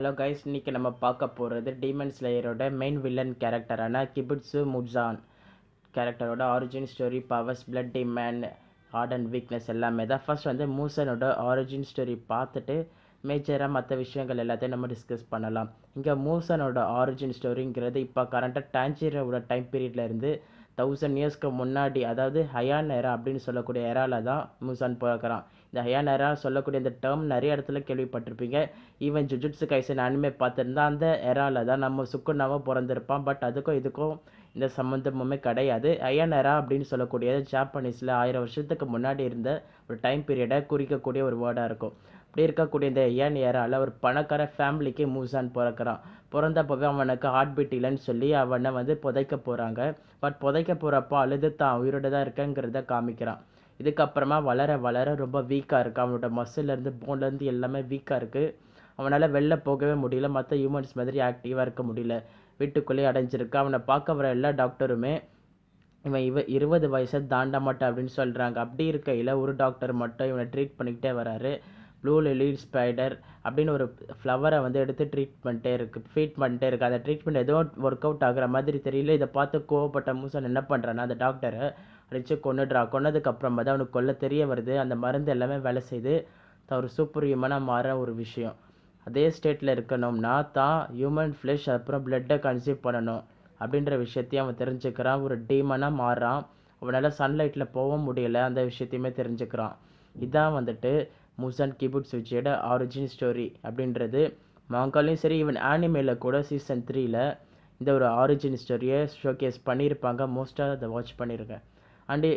Hello guys, இன்னைக்கு நம்ம பார்க்க போகிறது டீமன் ஸ்லேயரோட மெயின் வில்லன் கேரக்டரான கிபுட்சு முட்ஸான் கேரக்டரோட origin story, powers, blood demon, art and weakness எல்லாமே தான். ஃபர்ஸ்ட் வந்து மூசனோட ஆரிஜின் ஸ்டோரி பார்த்துட்டு மேஜராக மற்ற விஷயங்கள் எல்லாத்தையும் நம்ம டிஸ்கஸ் பண்ணலாம். இங்கே மூசனோட ஆரிஜின் ஸ்டோரிங்கிறது இப்போ கரண்ட்டாக டான்ஜிரோட டைம் பீரியட்ல இருந்து 1000 இயர்ஸ்க்கு முன்னாடி, அதாவது ஹயான் எரா அப்படின்னு சொல்லக்கூடிய எரால தான் மூசான் பிறக்கிறான். இந்த ஹயான் எரா சொல்லக்கூடிய இந்த டேர்ம் நிறைய இடத்துல கேள்விப்பட்டிருப்பீங்க. ஈவன் ஜுஜுட்சு கைசன் அனிமே பார்த்துருந்தா அந்த எரால தான் நம்ம சுக்குனாவை பிறந்திருப்பான். பட் அதுக்கும் இதுக்கும் இந்த சம்மந்தமுமே கிடையாது. ஹயான் எரா அப்படின்னு சொல்லக்கூடியது ஜாப்பனீஸில் 1000 வருஷத்துக்கு முன்னாடி இருந்த ஒரு டைம் பீரியடை குறிக்கக்கூடிய ஒரு வேர்டாக இருக்கும். அப்படி இருக்கக்கூடிய இந்த ஹயான் எரால ஒரு பணக்கார ஃபேமிலிக்கு மூசான் பிறக்கிறான். பிறந்தப்பவே அவனுக்கு ஹார்ட் பீட் இல்லைன்னு சொல்லி அவனை வந்து புதைக்க போகிறாங்க. பட் புதைக்க போகிறப்போ அழுது தான் உயிரோட தான் இருக்கங்கிறத காமிக்கிறான். இதுக்கப்புறமா வளர வளர ரொம்ப வீக்காக இருக்குது. அவனோட மசிலேருந்து போன்லேருந்து எல்லாமே வீக்காக இருக்குது. அவனால் வெளில போகவே முடியல. மற்ற ஹியூமன்ஸ் மாதிரி ஆக்டிவாக இருக்க முடியல. வீட்டுக்குள்ளேயே அடைஞ்சிருக்கு. அவனை பார்க்க வர எல்லா டாக்டருமே இவன் 20 வயசை தாண்ட மாட்டான் அப்படின்னு சொல்கிறாங்க. அப்படி இருக்கையில் ஒரு டாக்டர் மட்டும் இவனை ட்ரீட் பண்ணிக்கிட்டே வராரு. ப்ளூ லிலி ஸ்பைடர் அப்படின்னு ஒரு ஃப்ளவரை வந்து எடுத்து ஃபீட் பண்ணிட்டே இருக்குது. அந்த ட்ரீட்மெண்ட் எதுவும் ஒர்க் அவுட் ஆகுற மாதிரி தெரியல. இதை பார்த்து கோவப்பட்ட மூசன் என்ன பண்ணுறான்னா அந்த டாக்டரை அடித்து கொன்னதுக்கப்புறமா தான் அவனுக்கு கொல்ல தெரிய வருது. அந்த மருந்து எல்லாமே வேலை செய்து தான் ஒரு சூப்பர் ஹியூமனாக மாற ஒரு விஷயம். அதே ஸ்டேட்டில் இருக்கணும்னா தான் ஹியூமன் ஃப்ளெஷ் அப்புறம் பிளட்டை கன்சியூம் பண்ணணும் அப்படின்ற விஷயத்தையும் அவன் தெரிஞ்சுக்கிறான். ஒரு டீமனாக மாறுறான். அவனால் சன்லைட்டில் போக முடியலை. அந்த விஷயத்தையுமே தெரிஞ்சுக்கிறான். இதான் வந்துட்டு மூசான் கிபுட்சுச்சியோட ஆரிஜின் ஸ்டோரி அப்படின்றது. மாங்காலையும் சரி, ஈவன் ஆனிமேல கூட சீசன் 3ல் இந்த ஒரு ஆரிஜின் ஸ்டோரியை ஷோகேஸ் பண்ணியிருப்பாங்க. மோஸ்ட்டாக அதை வாட்ச் பண்ணியிருக்கேன். அண்டு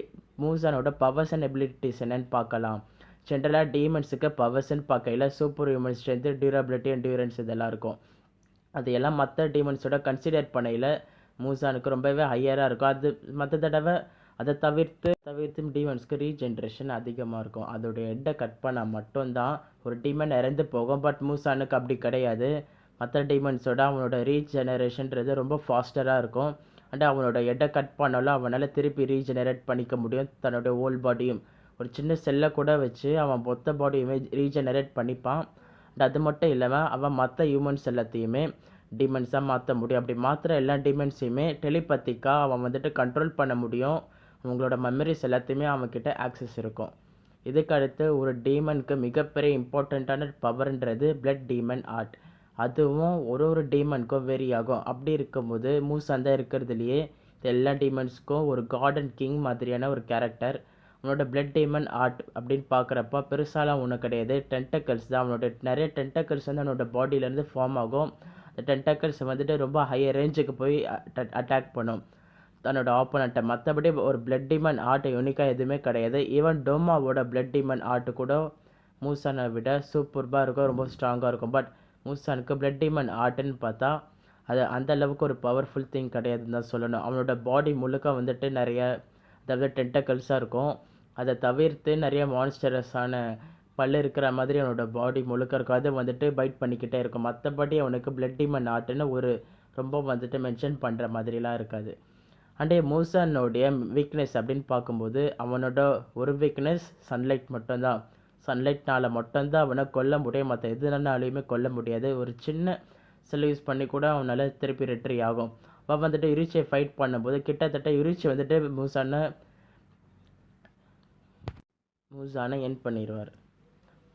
மூசானோட பவர்ஸ் அண்ட் எபிலிட்டிஸ் என்னென்னு பார்க்கலாம். ஜென்ரலாக டீமன்ஸுக்கு பவர்ஸ்ன்னு பார்க்கையில் super human strength, durability, endurance இதெல்லாம் இருக்கும். அது எல்லாம் மற்ற டீமன்ஸோட கன்சிடர் பண்ணையில் மூசானுக்கு ரொம்பவே ஹையராக இருக்கும். அது மற்ற தடவை அதை தவிர்த்து டீமன்ஸ்க்கு ரீஜென்ரேஷன் அதிகமாக இருக்கும். அதோடைய ஹெட்டை கட் பண்ணால் மட்டும்தான் ஒரு டீமன் இறந்து போகும். பட் மூசானுக்கு அப்படி கிடையாது. மற்ற டீமன்ஸோட அவனோட ரீஜெனரேஷன்றது ரொம்ப ஃபாஸ்டராக இருக்கும். அண்ட் அவனோட ஹெட்டை கட் பண்ணாலும் அவனால் திருப்பி ரீஜெனரேட் பண்ணிக்க முடியும். தன்னோட ஹோல் பாடியும் ஒரு சின்ன செல்லை கூட வச்சு அவன் மொத்த பாடியுமே ரீஜெனரேட் பண்ணிப்பான். அண்ட் அது மட்டும் இல்லாமல் அவன் மற்ற ஹியூமன்ஸ் எல்லாத்தையுமே டீமன்ஸாக மாற்ற முடியும். அப்படி மாத்திர எல்லா டீமன்ஸையுமே டெலிபத்திக்காக அவன் வந்துட்டு கண்ட்ரோல் பண்ண முடியும். அவங்களோட மெமரிஸ் எல்லாத்தையுமே அவன்கிட்ட ஆக்சஸ் இருக்கும். இதுக்கு அடுத்து ஒரு டீமனுக்கு மிகப்பெரிய இம்பார்ட்டண்ட்டான பவர்ன்றது பிளட் டீமன் ஆர்ட். அதுவும் ஒரு டீமனுக்கும் வெரி ஆகும். அப்படி இருக்கும்போது மூசான் தான் இருக்கிறதுலையே எல்லா டீமன்ஸுக்கும் ஒரு கார்டன் கிங் மாதிரியான ஒரு கேரக்டர். அவனோட பிளட் டீமன் ஆர்ட் அப்படின்னு பார்க்குறப்ப பெருசாலாம் ஒன்றும் கிடையாது. டென்டக்கல்ஸ் தான். அவனோட நிறைய டென்டக்கல்ஸ் வந்து அவனோட பாடியிலேருந்து ஃபார்ம் ஆகும். அந்த டென்டக்கல்ஸ் வந்துட்டு ரொம்ப ஹையர் ரேஞ்சுக்கு போய் அட்டாக் பண்ணும் தன்னோட ஆப்போனண்ட்டை. மற்றபடி ஒரு பிளட் டீமன் ஆர்ட் யூனிக்காக எதுவுமே கிடையாது. ஈவன் டோமாவோட பிளட் டீமன் ஆர்ட்டு கூட மூசானை விட சூப்பர்பாக இருக்கும், ரொம்ப ஸ்ட்ராங்காக இருக்கும். பட் மூசானுக்கு பிளட் டீமன் ஆர்ட்டுன்னு பார்த்தா அது அந்த அளவுக்கு ஒரு பவர்ஃபுல் திங் கிடையாதுன்னு தான் சொல்லணும். அவனோட பாடி முழுக்க வந்துட்டு நிறைய, அதாவது டென்டக்கல்ஸாக இருக்கும். அதை தவிர்த்து நிறைய மான்ஸ்டரஸான பல்லு இருக்கிற மாதிரி அவனோட பாடி முழுக்க இருக்கும். அது வந்துட்டு பைட் பண்ணிக்கிட்டே இருக்கும். மற்றபடி அவனுக்கு பிளட் டீமன் ஆர்ட்டுன்னு ஒரு ரொம்ப வந்துட்டு மென்ஷன் பண்ணுற மாதிரிலாம் இருக்காது. அண்டே மூசானோடைய வீக்னஸ் அப்படின்னு பார்க்கும்போது அவனோட ஒரு வீக்னஸ் சன்லைட் மட்டும்தான். சன்லைட்னால் மட்டும்தான் அவனை கொல்ல முடியும். மற்ற எதுனாலையுமே கொல்ல முடியாது. ஒரு சின்ன செல் யூஸ் பண்ணி கூட அவனால் திருப்பி ரிட்ரி ஆகும். அவன் வந்துட்டு யுரிச்சியை ஃபைட் பண்ணும்போது கிட்டத்தட்ட யுரிச்சி வந்துட்டு மூசானை என் பண்ணிடுவார்.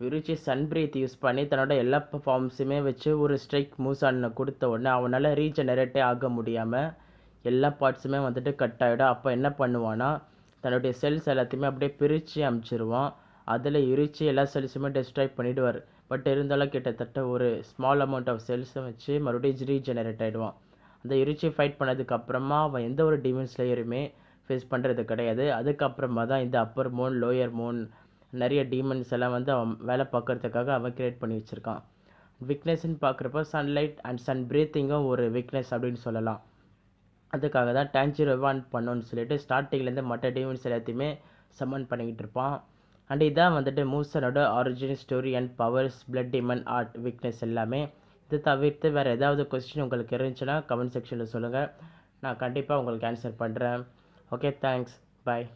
யுரிச்சி சன் பிரீத் யூஸ் பண்ணி தன்னோட எல்லா ஃபார்ம்ஸுமே வச்சு ஒரு ஸ்ட்ரைக் மூசானை கொடுத்த உடனே அவனால் ரீஜெனரேட்டே ஆக முடியாமல் எல்லா பார்ட்ஸுமே வந்துட்டு கட் ஆகிடும். அப்போ என்ன பண்ணுவான்னா தன்னுடைய செல்ஸ் எல்லாத்தையுமே அப்படியே பிரித்து அமுச்சிடுவான். அதில் யுரிச்சி எல்லா செல்ஸுமே டெஸ்ட்ராய் பண்ணிவிடுவார். பட் இருந்தாலும் கிட்டத்தட்ட ஒரு ஸ்மால் அமௌண்ட் ஆஃப் செல்ஸை வச்சு மறுபடியும் ரீஜெனரேட் ஆகிடுவான். அந்த யுரிச்சி ஃபைட் பண்ணதுக்கப்புறமா அவன் எந்த ஒரு டீமன் ஸ்லேயருமே ஃபேஸ் பண்ணுறது கிடையாது. அதுக்கப்புறமா தான் இந்த அப்பர் மூன், லோயர் மூன், நிறைய டீமன்ஸ் எல்லாம் வந்து அவன் வேலை பார்க்குறதுக்காக அவன் க்ரியேட் பண்ணி வச்சுருக்கான். வீக்னஸ்ன்னு பார்க்குறப்போ சன்லைட் அண்ட் சன் பிரீத்திங்கும் ஒரு வீக்னஸ் அப்படின்னு சொல்லலாம். அதுக்காக தான் டான்ஜிரோ ரிவான் பண்ணோன்னு சொல்லிட்டு ஸ்டார்டிங்லேருந்து மற்ற டீமன்ஸ் எல்லாத்தையுமே சம்மன் பண்ணிக்கிட்டு இருப்பான். அண்ட் இதான் வந்துட்டு மூசனோட origin story and powers, blood demon art, weakness எல்லாமே. இது தவிர்த்து வேறு ஏதாவது கொஸ்டின் உங்களுக்கு இருந்துச்சுன்னா கமெண்ட் செக்ஷனில் சொல்லுங்கள். நான் கண்டிப்பாக உங்களுக்கு ஆன்சர் பண்ணுறேன். ஓகே, தேங்க்ஸ், பாய்.